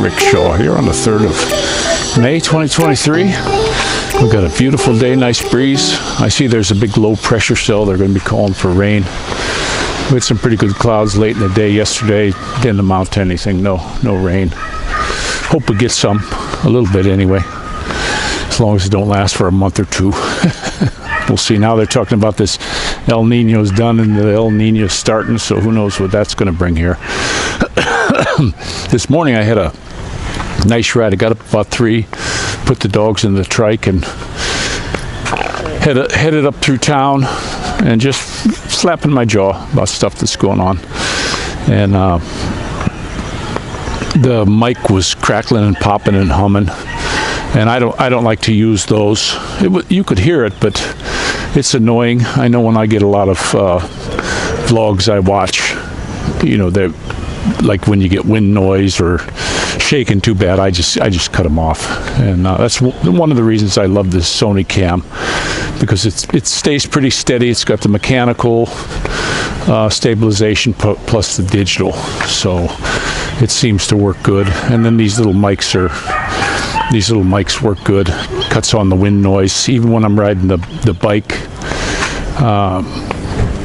Rickshaw here on the 3rd of May 2023. We've got a beautiful day, nice breeze. I see there's a big low pressure cell. They're going to be calling for rain. We had some pretty good clouds late in the day yesterday. Didn't amount to anything, no rain. Hope we get some, a little bit anyway, as long as it don't last for a month or two. We'll see. Now they're talking about this El Nino's done and the El Nino's starting, so who knows what that's going to bring here. This morning I had a nice ride. I got up about 3, put the dogs in the trike, and headed up through town and just slapping my jaw about stuff that's going on. And the mic was crackling and popping and humming, and I don't like to use those. You could hear it, but it's annoying. I know when I get a lot of vlogs I watch, they're like when you get wind noise or shaking too bad, I just cut them off. And that's one of the reasons I love this Sony Cam, because it stays pretty steady. It's got the mechanical stabilization plus the digital, so it seems to work good. And then these little mics work good. Cuts on the wind noise. Even when I'm riding the bike,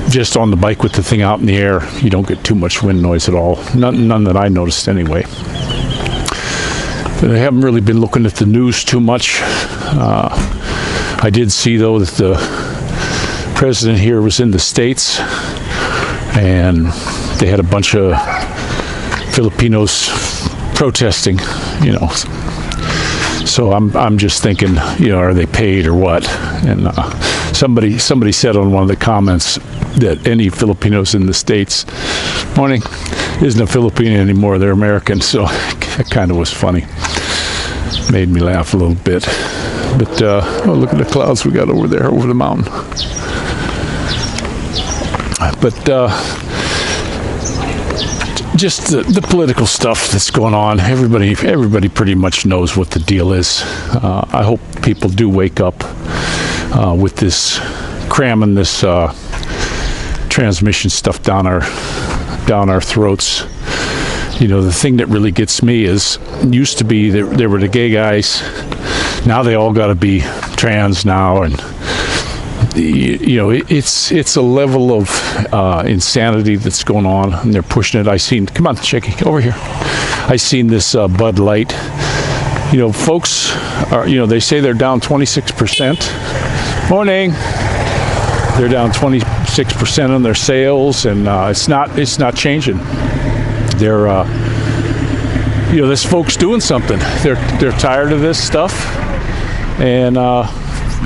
just on the bike with the thing out in the air, you don't get too much wind noise at all. None that I noticed anyway. But I haven't really been looking at the news too much. I did see, though, that the president here was in the States, and they had a bunch of Filipinos protesting, So I'm just thinking, are they paid or what? And somebody said on one of the comments that any Filipinos in the States, morning, isn't a Filipino anymore, they're American. So that kind of was funny. Made me laugh a little bit. But look at the clouds we got over there, over the mountain. But just the political stuff that's going on. Everybody pretty much knows what the deal is. I hope people do wake up with this cramming this transmission stuff down our throats. The thing that really gets me is, used to be there were the gay guys. Now they all got to be trans now, and it's a level of insanity that's going on, and they're pushing it. Come on, Shaky, over here. I seen this Bud Light. Folks are, they say they're down 26%. Morning. They're down 26% on their sales, and it's not changing. They're this folks doing something. They're tired of this stuff, and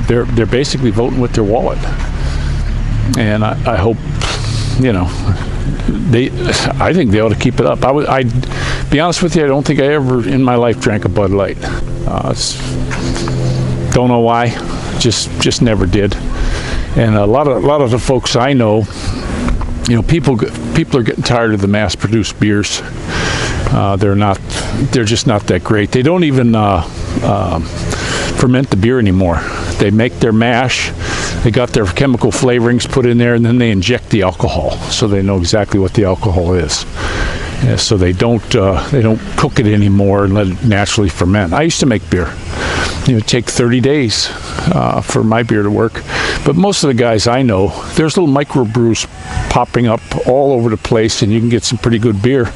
they're basically voting with their wallet. And I hope, I think they ought to keep it up. I'd be honest with you, I don't think I ever in my life drank a Bud Light. Don't know why, just never did. And a lot of the folks I know, people are getting tired of the mass-produced beers. They're just not that great. They don't even ferment the beer anymore. They make their mash, they got their chemical flavorings put in there, and then they inject the alcohol, so they know exactly what the alcohol is. Yeah, so they don't cook it anymore and let it naturally ferment. I used to make beer. It take 30 days for my beer to work. But most of the guys I know, there's little microbrews popping up all over the place, and you can get some pretty good beer.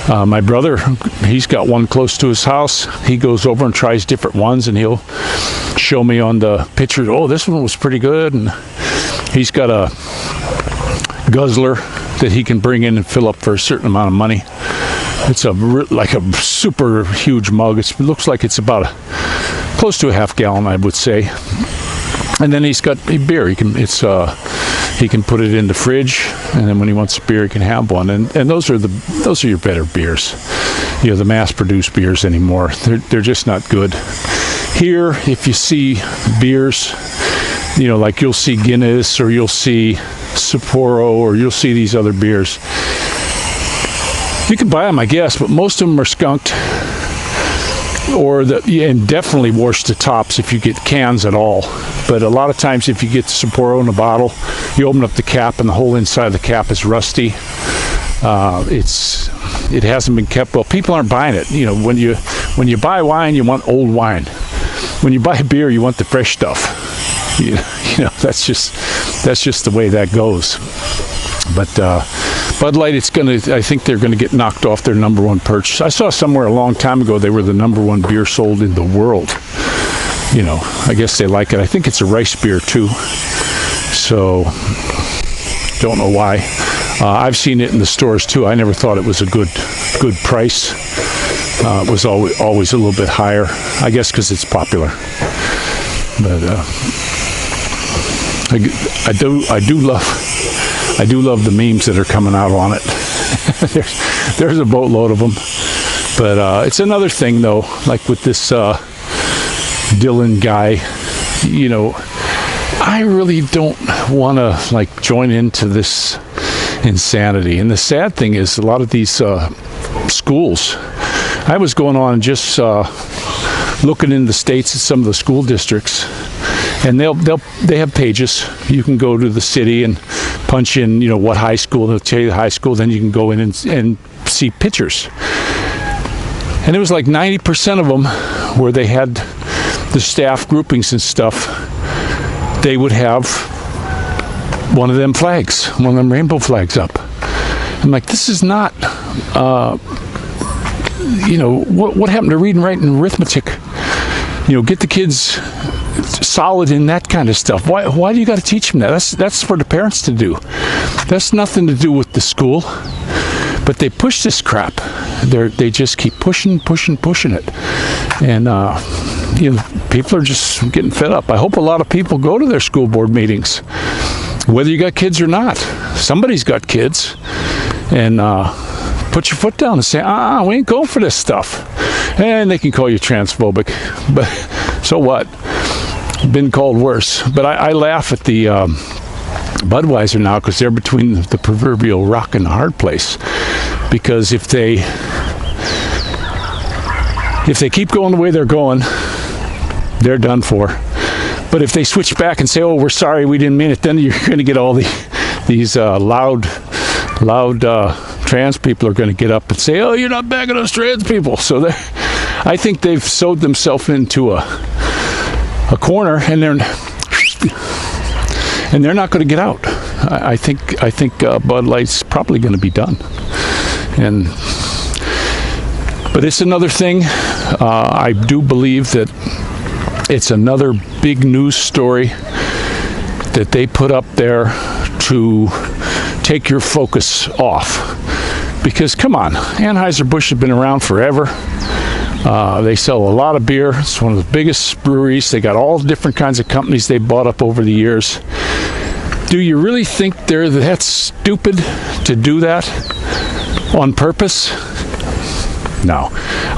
My brother, he's got one close to his house. He goes over and tries different ones, and he'll show me on the pictures, oh, this one was pretty good. And he's got a guzzler that he can bring in and fill up for a certain amount of money. It's like a super huge mug. It looks like it's about close to a half gallon, I would say. And then he's got a beer. He can put it in the fridge, and then when he wants a beer, he can have one. And those are your better beers. The mass-produced beers anymore, they're just not good. Here, if you see beers, like you'll see Guinness, or you'll see Sapporo, or you'll see these other beers. You can buy them, I guess, but most of them are skunked, and definitely wash the tops if you get cans at all. But a lot of times, if you get the Sapporo in a bottle, you open up the cap, and the whole inside of the cap is rusty. it hasn't been kept well. People aren't buying it. You know, when you buy wine, you want old wine. When you buy beer, you want the fresh stuff. You know, that's just the way that goes. But Bud Light, I think they're gonna get knocked off their #1 perch. I saw somewhere a long time ago they were the #1 beer sold in the world. You know, I guess they like it. I think it's a rice beer too. So, don't know why. I've seen it in the stores too. I never thought it was a good price. It was always a little bit higher. I guess because it's popular. But I do love the memes that are coming out on it. there's a boatload of them. But it's another thing though, like with this Dylan guy, you know, I really don't want to like join into this insanity. And the sad thing is a lot of these schools, I was going on just looking in the states at some of the school districts, and they have pages. You can go to the city and punch in, you know, what high school, they'll tell you the high school, then you can go in and see pictures. And it was like 90% of them where they had the staff groupings and stuff, they would have one of them flags, one of them rainbow flags up. I'm like, this is not, you know, what happened to reading, writing, and arithmetic? You know, get the kids solid in that kind of stuff. Why do you got to teach them that? That's for the parents to do. That's nothing to do with the school. But they push this crap. They just keep pushing it. And, you know, people are just getting fed up. I hope a lot of people go to their school board meetings, whether you got kids or not. Somebody's got kids. And put your foot down and say, we ain't going for this stuff. And they can call you transphobic. But so what? Been called worse. But I laugh at the Budweiser now because they're between the proverbial rock and the hard place. Because if they keep going the way they're going, they're done for. But if they switch back and say, "Oh, we're sorry, we didn't mean it," then you're going to get all these loud trans people are going to get up and say, "Oh, you're not backing us trans people." So I think they've sewed themselves into a corner, and they're not going to get out. I think Bud Light's probably going to be done. But it's another thing. I do believe that it's another big news story that they put up there to take your focus off. Because come on, Anheuser-Busch has been around forever. They sell a lot of beer. It's one of the biggest breweries. They got all different kinds of companies they bought up over the years. Do you really think they're that stupid to do that on purpose? No.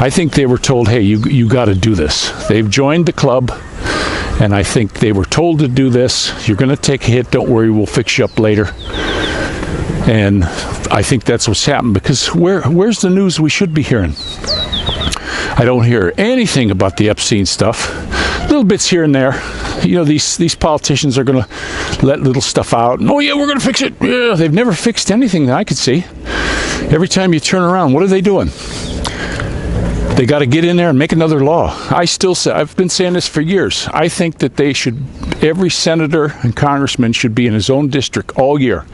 I think they were told, hey, you got to do this. They've joined the club, and I think they were told to do this. You're going to take a hit. Don't worry, we'll fix you up later. And I think that's what's happened, because where's the news we should be hearing? I don't hear anything about the Epstein stuff. Little bits here and there. You know, these politicians are going to let little stuff out. And, oh, yeah, we're going to fix it. Yeah, they've never fixed anything that I could see. Every time you turn around, what are they doing? They got to get in there and make another law. I still say, I've been saying this for years. I think that every senator and congressman should be in his own district all year,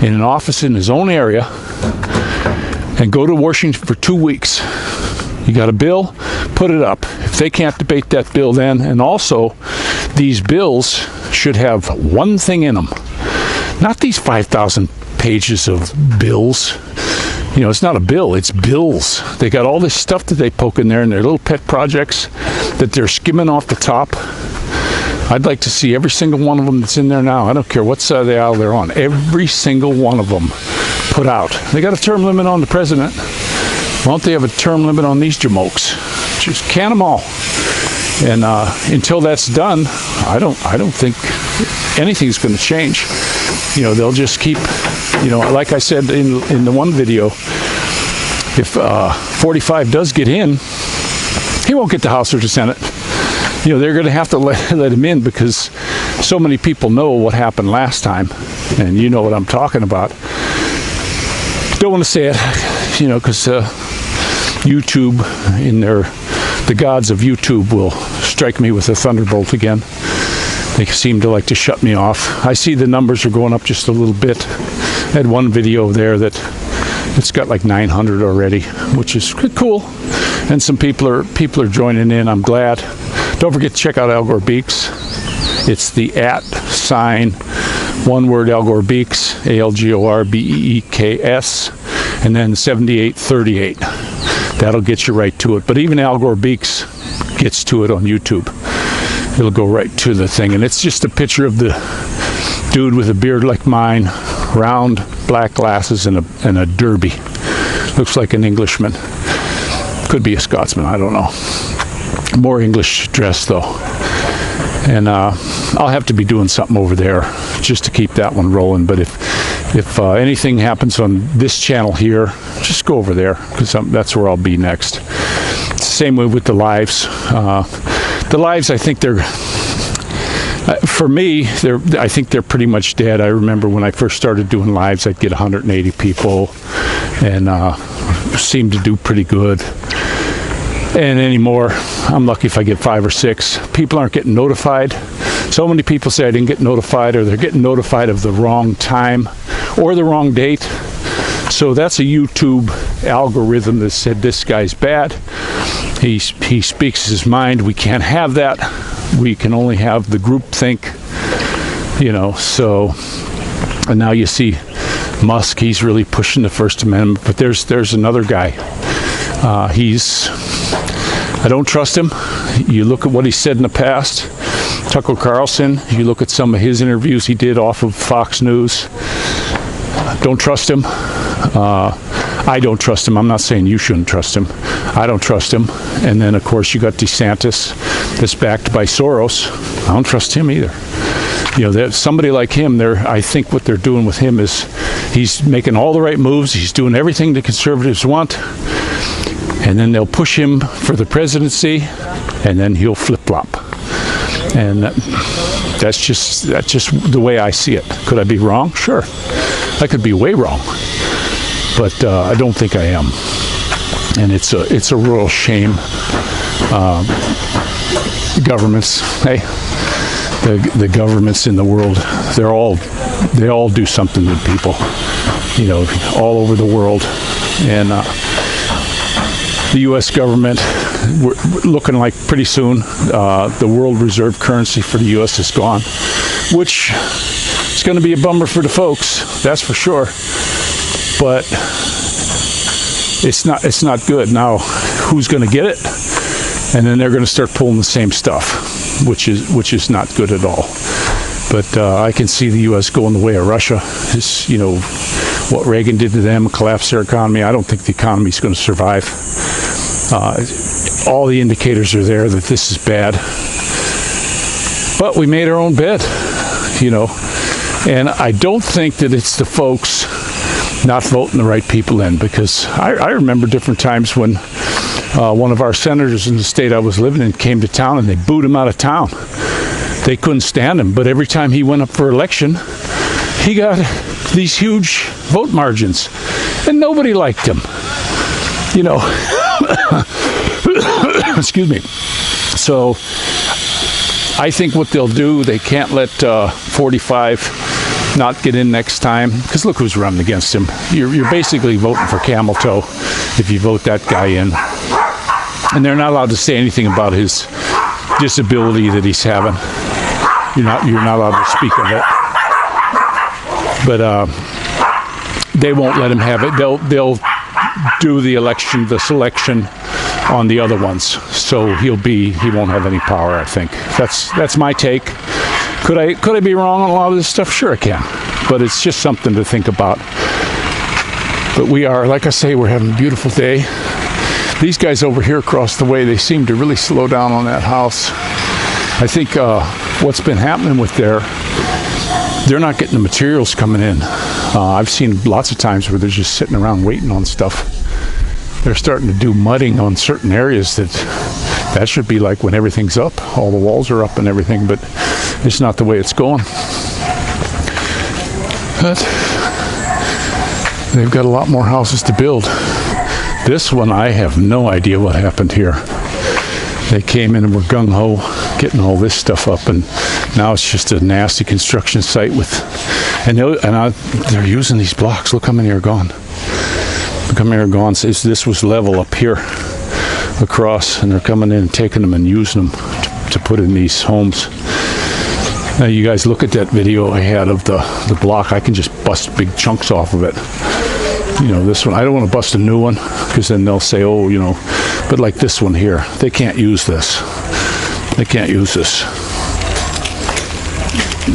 in an office in his own area, and go to Washington for 2 weeks. You got a bill, put it up. If they can't debate that bill then, and also these bills should have one thing in them. Not these 5,000 pages of bills. You know, it's not a bill, it's bills. They got all this stuff that they poke in there in their little pet projects that they're skimming off the top. I'd like to see every single one of them that's in there now. I don't care what side of the aisle they're on. Every single one of them put out. They got a term limit on the president. Why don't they have a term limit on these jamokes? Just can them all. And until that's done, I don't think anything's going to change. You know, they'll just keep, you know, like I said in the one video, if 45 does get in, he won't get the House or the Senate. You know, they're going to have to let him in, because so many people know what happened last time, and you know what I'm talking about. Don't want to say it. you know, because YouTube, the gods of YouTube will strike me with a thunderbolt again. They seem to like to shut me off. I see the numbers are going up just a little bit. I had one video there that it's got like 900 already, which is cool. And some people are joining in. I'm glad. Don't forget to check out Al Gore Beeks. It's the @ one word Al Gore Beeks, ALGORBEEKS, and then 7838. That'll get you right to it. But even Al Gore Beeks gets to it on YouTube. It'll go right to the thing, and it's just a picture of the dude with a beard like mine, round black glasses, and a derby. Looks like an Englishman. Could be a Scotsman, I don't know. More English dress though. And I'll have to be doing something over there just to keep that one rolling. But if anything happens on this channel here, just go over there, because that's where I'll be next. It's the same way with the lives. The lives, I think for me, I think they're pretty much dead. I remember when I first started doing lives, I'd get 180 people and seemed to do pretty good. And anymore, I'm lucky if I get 5 or 6. People aren't getting notified. So many people say I didn't get notified, or they're getting notified of the wrong time or the wrong date. So that's a YouTube algorithm that said this guy's bad. He speaks his mind. We can't have that. We can only have the group think, you know. So, and now you see Musk. He's really pushing the First Amendment. But there's another guy. I don't trust him. You look at what he said in the past. Tucker Carlson. You look at some of his interviews he did off of Fox News. Don't trust him. I don't trust him. I'm not saying you shouldn't trust him. I don't trust him. And then, of course, you got DeSantis that's backed by Soros. I don't trust him either. You know, somebody like him, I think what they're doing with him is he's making all the right moves. He's doing everything the conservatives want. And then they'll push him for the presidency, and then he'll flip-flop. And that's just the way I see it. Could I be wrong? Sure. I could be way wrong. But I don't think I am. And it's a real shame. Governments, hey, the governments in the world, they all do something to people, you know, all over the world. And the U.S. government, we're looking like pretty soon the world reserve currency for the U.S. is gone, which is going to be a bummer for the folks, that's for sure. But it's not good. Now, who's going to get it? And then they're going to start pulling the same stuff, which is not good at all. But I can see the U.S. going the way of Russia. It's, you know, what Reagan did to them, collapse their economy. I don't think the economy is going to survive. All the indicators are there that this is bad. But we made our own bed, you know. And I don't think that it's the folks not voting the right people in, because I remember different times when one of our senators in the state I was living in came to town and they booed him out of town. They couldn't stand him, but every time he went up for election, he got these huge vote margins, and nobody liked him, you know. Excuse me. So I think what they'll do, they can't let 45 not get in next time, because look who's running against him. You're basically voting for Camel Toe if you vote that guy in. And they're not allowed to say anything about his disability that he's having. You're not allowed to speak of it. But they won't let him have it. They'll do the selection on the other ones. So he won't have any power, I think. That's my take. Could I be wrong on a lot of this stuff? Sure I can. But it's just something to think about. But we are, like I say, we're having a beautiful day. These guys over here across the way, they seem to really slow down on that house. I think what's been happening with they're not getting the materials coming in. I've seen lots of times where they're just sitting around waiting on stuff. They're starting to do mudding on certain areas that should be like when everything's up. All the walls are up and everything, but it's not the way it's going. But they've got a lot more houses to build. This one, I have no idea what happened here. They came in and were gung-ho getting all this stuff up, and now it's just a nasty construction site with, they're using these blocks. Look how many are gone. Look how many are gone. This was level up here across, and they're coming in and taking them and using them to put in these homes. Now you guys look at that video I had of the block. I can just bust big chunks off of it. You know, this one, I don't want to bust a new one, because then they'll say, oh, you know, but like this one here, they can't use this. They can't use this.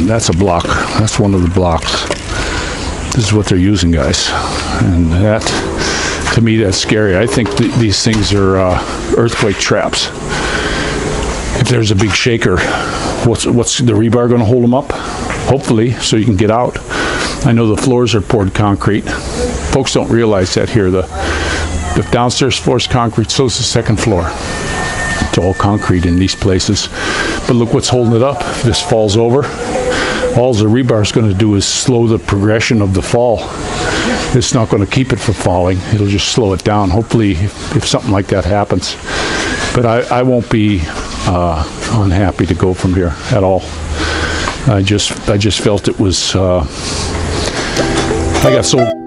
That's a block. That's one of the blocks. This is what they're using, guys. And that, to me, that's scary. I think these things are earthquake traps. If there's a big shaker, what's the rebar going to hold them up? Hopefully, so you can get out. I know the floors are poured concrete. Folks don't realize that here. The downstairs floor is concrete, so is the second floor. It's all concrete in these places. But look what's holding it up. If this falls over, all the rebar is going to do is slow the progression of the fall. It's not going to keep it from falling. It'll just slow it down. Hopefully, if something like that happens. But I won't be unhappy to go from here at all. I just felt it was. I got so.